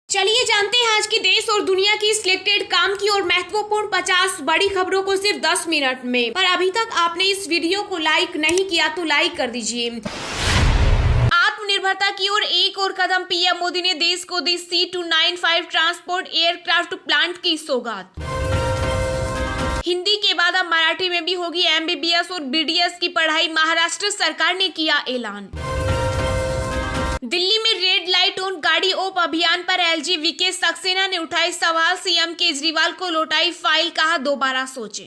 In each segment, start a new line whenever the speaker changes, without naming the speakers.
चलिए जानते हैं आज की देश और दुनिया की सिलेक्टेड काम की और महत्वपूर्ण 50 बड़ी खबरों को सिर्फ 10 मिनट में। पर अभी तक आपने इस वीडियो को लाइक नहीं किया तो लाइक कर दीजिए। आत्मनिर्भरता की ओर एक और कदम, पीएम मोदी ने देश को दी C295 ट्रांसपोर्ट एयरक्राफ्ट प्लांट की सौगात। हिंदी के बाद अब मराठी में भी होगी MBBS और BDS की पढ़ाई, महाराष्ट्र सरकार ने किया ऐलान। दिल्ली में रेड लाइट ऑन गाड़ी ओप अभियान पर LG वीके सक्सेना ने उठाए सवाल, CM केजरीवाल को लौटाई फाइल, कहा दोबारा सोचें।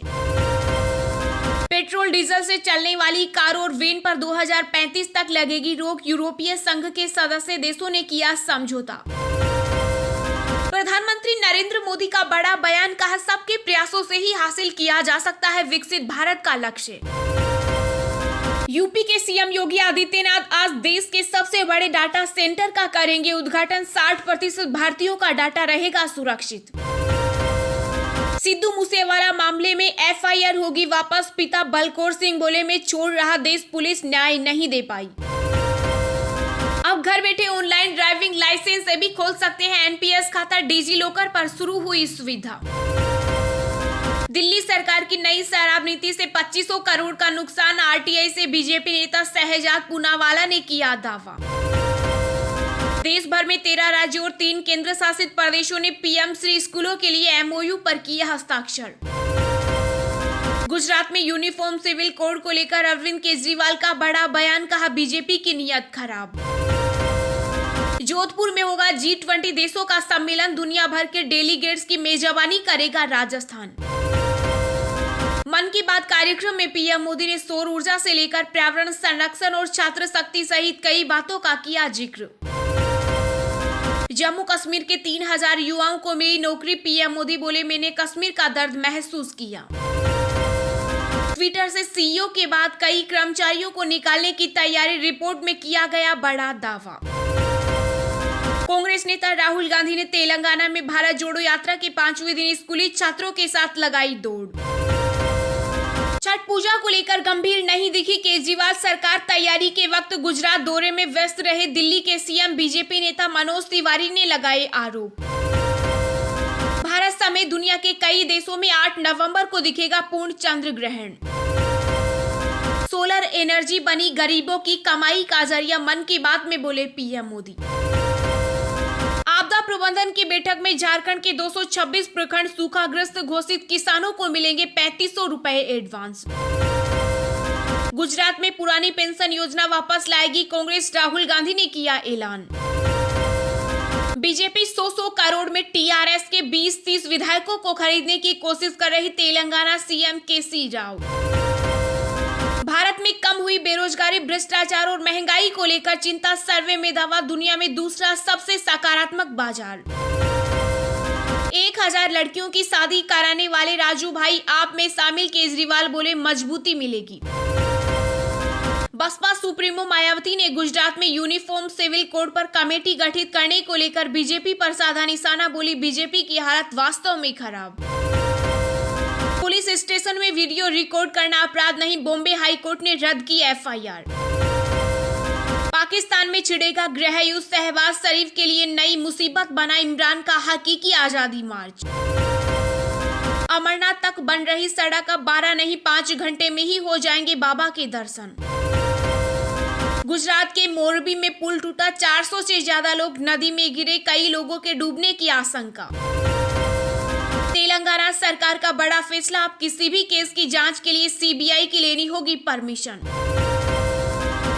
पेट्रोल डीजल से चलने वाली कार और वैन पर 2035 तक लगेगी रोक, यूरोपीय संघ के सदस्य देशों ने किया समझौता। प्रधानमंत्री नरेंद्र मोदी का बड़ा बयान, कहा सबके प्रयासों से ही हासिल किया जा सकता है विकसित भारत का लक्ष्य। यूपी के CM योगी आदित्यनाथ आज देश के सबसे बड़े डाटा सेंटर का करेंगे उद्घाटन, 60% भारतीयों का डाटा रहेगा सुरक्षित। सिद्धू मूसेवाला मामले में FIR होगी वापस, पिता बलकौर सिंह बोले मैं छोड़ रहा देश, पुलिस न्याय नहीं दे पाई। अब घर बैठे ऑनलाइन ड्राइविंग लाइसेंस से भी खोल सकते हैं NPS खाता, डिजी लॉकर पर शुरू हुई सुविधा। दिल्ली सरकार की नई शराब नीति से 2500 करोड़ का नुकसान, RTI से बीजेपी नेता शहजाद पूनावाला ने किया दावा। देश भर में 13 राज्यों और 3 केंद्र शासित प्रदेशों ने PM श्री स्कूलों के लिए MOU पर किए हस्ताक्षर। गुजरात में यूनिफॉर्म सिविल कोड को लेकर अरविंद केजरीवाल का बड़ा बयान, कहा बीजेपी की नीयत खराब। जोधपुर में होगा G20 देशों का सम्मेलन, दुनिया भर के डेलीगेट्स की मेजबानी करेगा राजस्थान। मन की बात कार्यक्रम में PM मोदी ने सौर ऊर्जा से लेकर पर्यावरण संरक्षण और छात्र शक्ति सहित कई बातों का किया जिक्र। जम्मू कश्मीर के 3000 युवाओं को मिली नौकरी, PM मोदी बोले मैंने कश्मीर का दर्द महसूस किया। ट्विटर से CEO के बाद कई कर्मचारियों को निकालने की तैयारी, रिपोर्ट में किया गया बड़ा दावा। कांग्रेस नेता राहुल गांधी ने तेलंगाना में भारत जोड़ो यात्रा के 5वें दिन स्कूली छात्रों के साथ लगाई दौड़। छठ पूजा को लेकर गंभीर नहीं दिखी केजरीवाल सरकार, तैयारी के वक्त गुजरात दौरे में व्यस्त रहे दिल्ली के CM, बीजेपी नेता मनोज तिवारी ने लगाए आरोप। भारत समेत दुनिया के कई देशों में 8 नवंबर को दिखेगा पूर्ण चंद्र ग्रहण। सोलर एनर्जी बनी गरीबों की कमाई का जरिया, मन की बात में बोले PM मोदी। आपदा प्रबंधन की बैठक में झारखंड के 226 प्रखंड सूखाग्रस्त घोषित, किसानों को मिलेंगे 3500 रुपए एडवांस। गुजरात में पुरानी पेंशन योजना वापस लाएगी कांग्रेस, राहुल गांधी ने किया ऐलान। बीजेपी 100 करोड़ में TRS के 20-30 विधायकों को खरीदने की कोशिश कर रही, तेलंगाना CM KC राव। भारत में कम हुई बेरोजगारी, भ्रष्टाचार और महंगाई को लेकर चिंता, सर्वे में दावा दुनिया में दूसरा सबसे सकारात्मक बाजार। 1000 लड़कियों की शादी कराने वाले राजू भाई आप में शामिल, केजरीवाल बोले मजबूती मिलेगी। बसपा सुप्रीमो मायावती ने गुजरात में यूनिफॉर्म सिविल कोड पर कमेटी गठित करने को लेकर बीजेपी पर साधा निशाना, बोली बीजेपी की हालत वास्तव में खराब। पुलिस स्टेशन में वीडियो रिकॉर्ड करना अपराध नहीं, बॉम्बे हाईकोर्ट ने रद्द की FIR। पाकिस्तान में छिड़ेगा गृह युद्ध, शहबाज शरीफ के लिए नई मुसीबत बना इमरान का हकीकी आजादी मार्च। अमरनाथ तक बन रही सड़क अब 12 नहीं 5 घंटे में ही हो जाएंगे बाबा के दर्शन। गुजरात के मोरबी में पुल टूटा, 400 से ज्यादा लोग नदी में गिरे, कई लोगों के डूबने की आशंका। तेलंगाना सरकार का बड़ा फैसला, अब किसी भी केस की जांच के लिए CBI की लेनी होगी परमिशन।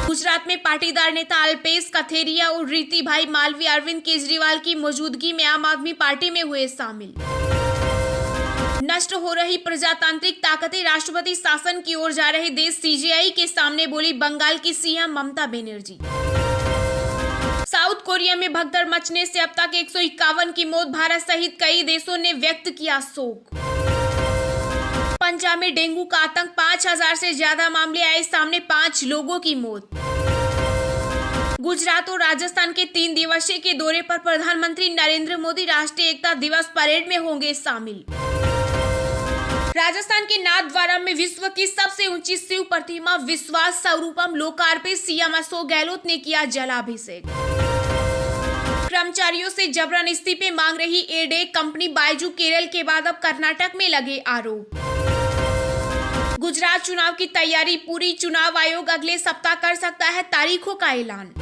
गुजरात में पाटीदार नेता अल्पेश कथेरिया और रीति भाई मालवीय अरविंद केजरीवाल की मौजूदगी में आम आदमी पार्टी में हुए शामिल। नष्ट हो रही प्रजातांत्रिक ताकतें, राष्ट्रपति शासन की ओर जा रहे देश, CGI के सामने बोली बंगाल की CM Mamata Banerjee. South Korea में भगदड़ मचने से अब तक 151 की मौत, भारत सहित कई देशों ने व्यक्त किया शोक। पंजाब में डेंगू का आतंक, 5000 से ज्यादा मामले आए सामने, 5 लोगों की मौत। गुजरात और राजस्थान के 3 दिवसीय के दौरे पर प्रधानमंत्री नरेंद्र मोदी राष्ट्रीय एकता दिवस परेड में होंगे शामिल। राजस्थान के नाथद्वारा में विश्व की सबसे ऊंची शिव प्रतिमा विश्वास स्वरूपम लोकार्पित, CM अशोक गहलोत ने किया जलाभिषेक। कर्मचारियों से जबरन इस्तीफे मांग रही एयरटेक कंपनी बायजू केरल के बाद अब कर्नाटक में लगे आरोप। गुजरात चुनाव की तैयारी पूरी, चुनाव आयोग अगले सप्ताह कर सकता है तारीखों का ऐलान।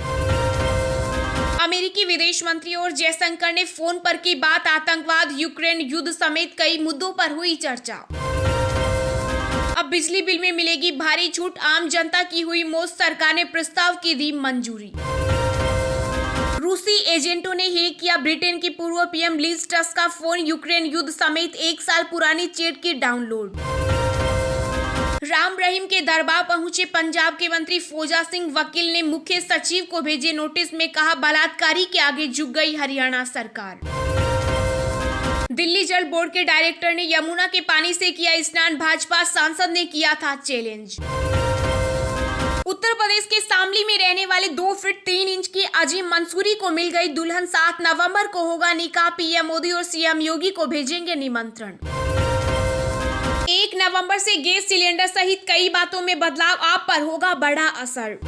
अमेरिकी विदेश मंत्री और जयशंकर ने फोन पर की बात, आतंकवाद, यूक्रेन युद्ध समेत कई मुद्दों पर हुई चर्चा। अब बिजली बिल में मिलेगी भारी छूट, आम जनता की हुई मौत, सरकार ने प्रस्ताव की दी मंजूरी। रूसी एजेंटों ने हैक किया ब्रिटेन की पूर्व पीएम लिज ट्रस का फोन, यूक्रेन युद्ध समेत 1 साल पुरानी चैट की डाउनलोड। राम रहीम के दरबार पहुंचे पंजाब के मंत्री फौजा सिंह वकील ने मुख्य सचिव को भेजे नोटिस में कहा, बलात्कारी के आगे झुक गई हरियाणा सरकार। दिल्ली जल बोर्ड के डायरेक्टर ने यमुना के पानी से किया स्नान, भाजपा सांसद ने किया था चैलेंज। उत्तर प्रदेश के शामली में रहने वाले 2 फीट 3 इंच की अजीम मंसूरी को मिल गई दुल्हन, 7 नवंबर को होगा निकाह, पीएम मोदी और सीएम योगी को भेजेंगे निमंत्रण। 1 नवंबर से गैस सिलेंडर सहित कई बातों में बदलाव, आप पर होगा बड़ा असर।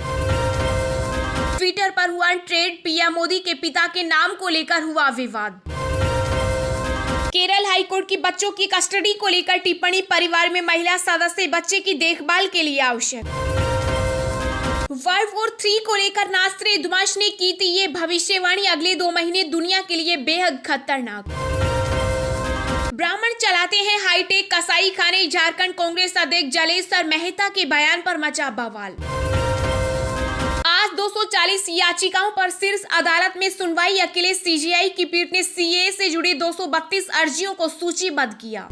ट्विटर पर हुआ ट्रेड, पीएम मोदी के पिता के नाम को लेकर हुआ विवाद। केरल हाईकोर्ट की बच्चों की कस्टडी को लेकर टिप्पणी, परिवार में महिला सदस्य बच्चे की देखभाल के लिए आवश्यक। वर्ल्ड वॉर 3 को लेकर नास्ट्रेडमस ने की थी ये भविष्यवाणी, अगले 2 महीने दुनिया के लिए बेहद खतरनाक। ब्राह्मण चलाते हैं हाईटेक कसाई खाने, झारखंड कांग्रेस अध्यक्ष जलेश्वर मेहता के बयान पर मचा बवाल। आज 240 याचिकाओं पर शीर्ष अदालत में सुनवाई, अकेले सीजीआई की पीठ ने सीएए से जुड़ी 232 अर्जियों को सूचीबद्ध किया।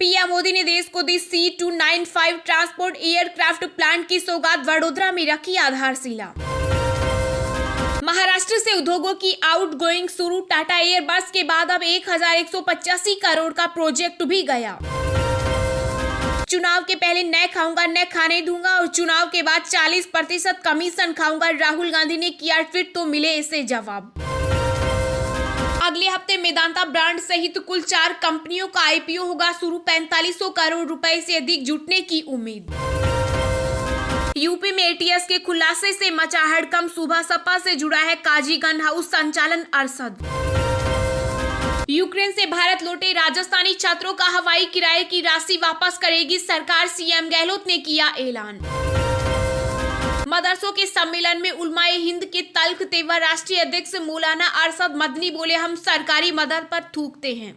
पीएम मोदी ने देश को दी C295 ट्रांसपोर्ट एयरक्राफ्ट प्लांट की सौगात, वडोदरा में रखी आधारशिला। महाराष्ट्र से उद्योगों की आउटगोइंग शुरू, टाटा एयरबस के बाद अब 1185 करोड़ का प्रोजेक्ट भी गया। चुनाव के पहले न खाऊंगा न खाने दूंगा और चुनाव के बाद 40% कमीशन खाऊंगा, राहुल गांधी ने किया ट्वीट, तो मिले इसे जवाब। अगले हफ्ते मेदांता ब्रांड सहित कुल 4 कंपनियों का आईपीओ होगा शुरू, 4500 करोड़ रुपए से अधिक जुटने की उम्मीद। यूपी में एटीएस के खुलासे से मचा हड़कंप, सुबह सपा से जुड़ा है काजी गन हाउस संचालन अरशद। यूक्रेन से भारत लौटे राजस्थानी छात्रों का हवाई किराए की राशि वापस करेगी सरकार, सीएम गहलोत ने किया ऐलान। मदरसों के सम्मेलन में उलमाए हिंद के तल्ख तेवर राष्ट्रीय अध्यक्ष मौलाना अरशद मदनी बोले, हम सरकारी मदद पर थूकते हैं।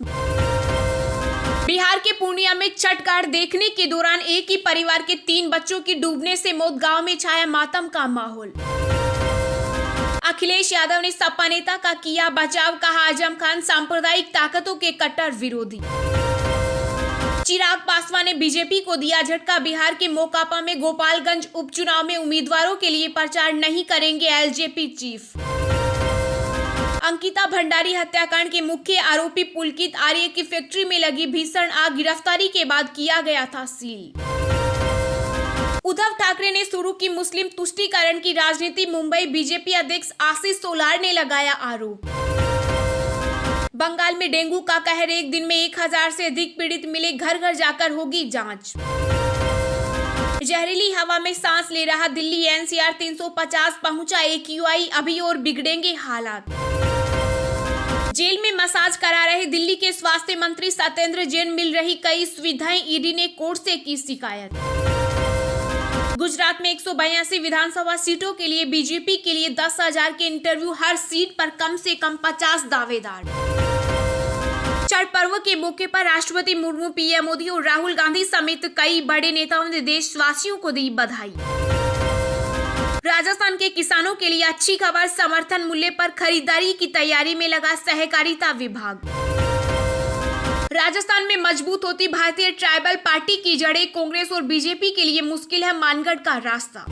बिहार के पूर्णिया में छठ घाट देखने के दौरान एक ही परिवार के 3 बच्चों की डूबने से मौत, गांव में छाया मातम का माहौल। अखिलेश यादव ने सपा नेता का किया बचाव, कहा आजम खान सांप्रदायिक ताकतों के कट्टर विरोधी। चिराग पासवान ने बीजेपी को दिया झटका, बिहार के मोकापा में गोपालगंज उपचुनाव में उम्मीदवारों के लिए प्रचार नहीं करेंगे एलजेपी चीफ। अंकिता भंडारी हत्याकांड के मुख्य आरोपी पुलकित आर्य की फैक्ट्री में लगी भीषण आग, गिरफ्तारी के बाद किया गया था सील। उद्धव ठाकरे ने शुरू की मुस्लिम तुष्टीकरण की राजनीति, मुंबई बीजेपी अध्यक्ष आशीष सोलार ने लगाया आरोप। बंगाल में डेंगू का कहर, एक दिन में 1000 से अधिक पीड़ित मिले, घर घर जाकर होगी जांच। जहरीली हवा में सांस ले रहा दिल्ली, एनसीआर 350 पहुंचा AQI, अभी और बिगड़ेंगे हालात। जेल में मसाज करा रहे दिल्ली के स्वास्थ्य मंत्री सत्येंद्र जैन, मिल रही कई सुविधाएं, ईडी ने कोर्ट से की शिकायत। गुजरात में 182 विधानसभा सीटों के लिए बीजेपी के लिए 10,000 के इंटरव्यू, हर सीट पर कम से कम 50 दावेदार। छठ पर्व के मौके पर राष्ट्रपति मुर्मू, पीएम मोदी और राहुल गांधी समेत कई बड़े नेताओं ने देशवासियों को दी बधाई। राजस्थान के किसानों के लिए अच्छी खबर, समर्थन मूल्य पर खरीदारी की तैयारी में लगा सहकारिता विभाग। राजस्थान में मजबूत होती भारतीय ट्राइबल पार्टी की जड़ें, कांग्रेस और बीजेपी के लिए मुश्किल है मानगढ़ का रास्ता।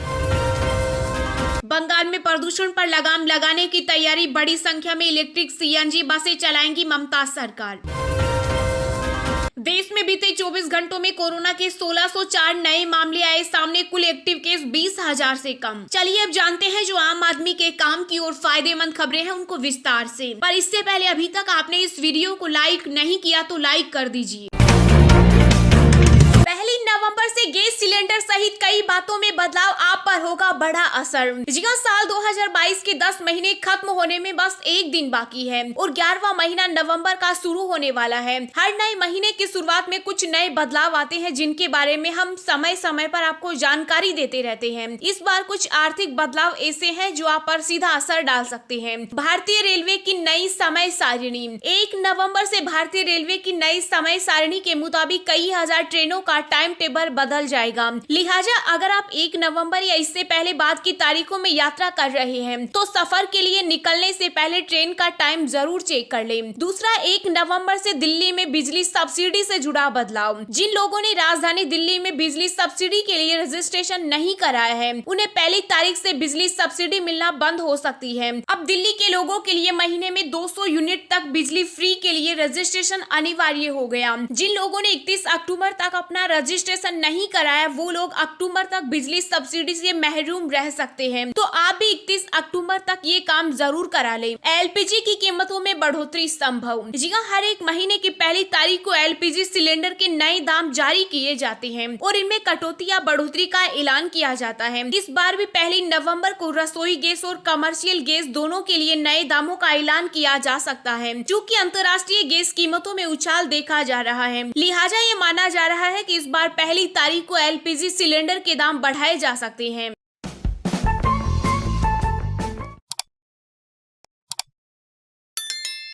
बंगाल में प्रदूषण पर लगाम लगाने की तैयारी, बड़ी संख्या में इलेक्ट्रिक सीएनजी बसें चलाएंगी ममता सरकार। देश में बीते 24 घंटों में कोरोना के 1604 नए मामले आए सामने, कुल एक्टिव केस 20,000 से कम। चलिए अब जानते हैं जो आम आदमी के काम की और फायदेमंद खबरें हैं उनको विस्तार से। पर इससे पहले अभी तक आपने इस वीडियो को लाइक नहीं किया तो लाइक कर दीजिए। 1 नवंबर से गैस गैस सिलेंडर सहित कई बातों में बदलाव आप पर होगा बड़ा असर। जी हां, साल 2022 के 10 महीने खत्म होने में बस एक दिन बाकी है और 11वां महीना नवंबर का शुरू होने वाला है। हर नए महीने की शुरुआत में कुछ नए बदलाव आते हैं जिनके बारे में हम समय समय पर आपको जानकारी देते रहते हैं। इस बार कुछ आर्थिक बदलाव ऐसे हैं जो आप पर सीधा असर डाल सकते हैं। भारतीय रेलवे की नई समय सारिणी। 1 नवंबर से भारतीय रेलवे की नई समय सारिणी के मुताबिक कई हजार ट्रेनों का टाइम टेबल बदल जाएगा। लिहाजा अगर आप 1 नवंबर या इससे पहले बाद की तारीखों में यात्रा कर रहे हैं तो सफर के लिए निकलने से पहले ट्रेन का टाइम जरूर चेक कर लें। दूसरा, 1 नवंबर से दिल्ली में बिजली सब्सिडी से जुड़ा बदलाव। जिन लोगों ने राजधानी दिल्ली में बिजली सब्सिडी के लिए रजिस्ट्रेशन नहीं कराया है उन्हें पहली तारीख से बिजली सब्सिडी मिलना बंद हो सकती है। अब दिल्ली के लोगों के लिए महीने में 200 यूनिट तक बिजली फ्री के लिए रजिस्ट्रेशन अनिवार्य हो गया। जिन लोगों ने 31 अक्टूबर तक अपना रजिस्ट्रेशन नहीं कराया वो लोग अक्टूबर तक बिजली सब्सिडी से महरूम रह सकते हैं। तो आप भी 31 अक्टूबर तक ये काम जरूर करा लें। एलपीजी की कीमतों में बढ़ोतरी संभव। जी हां, हर एक महीने की पहली तारीख को एलपीजी सिलेंडर के नए दाम जारी किए जाते हैं और इनमें कटौती या बढ़ोतरी का ऐलान किया जाता है। इस बार भी 1 नवंबर को रसोई गैस और कमर्शियल गैस दोनों के लिए नए दामों का ऐलान किया जा सकता है। क्योंकि अंतर्राष्ट्रीय गैस कीमतों में उछाल देखा जा रहा है, लिहाजा ये माना जा रहा है कि इस बार 1 तारीख को एलपीजी सिलेंडर के दाम बढ़ाए जा सकते हैं।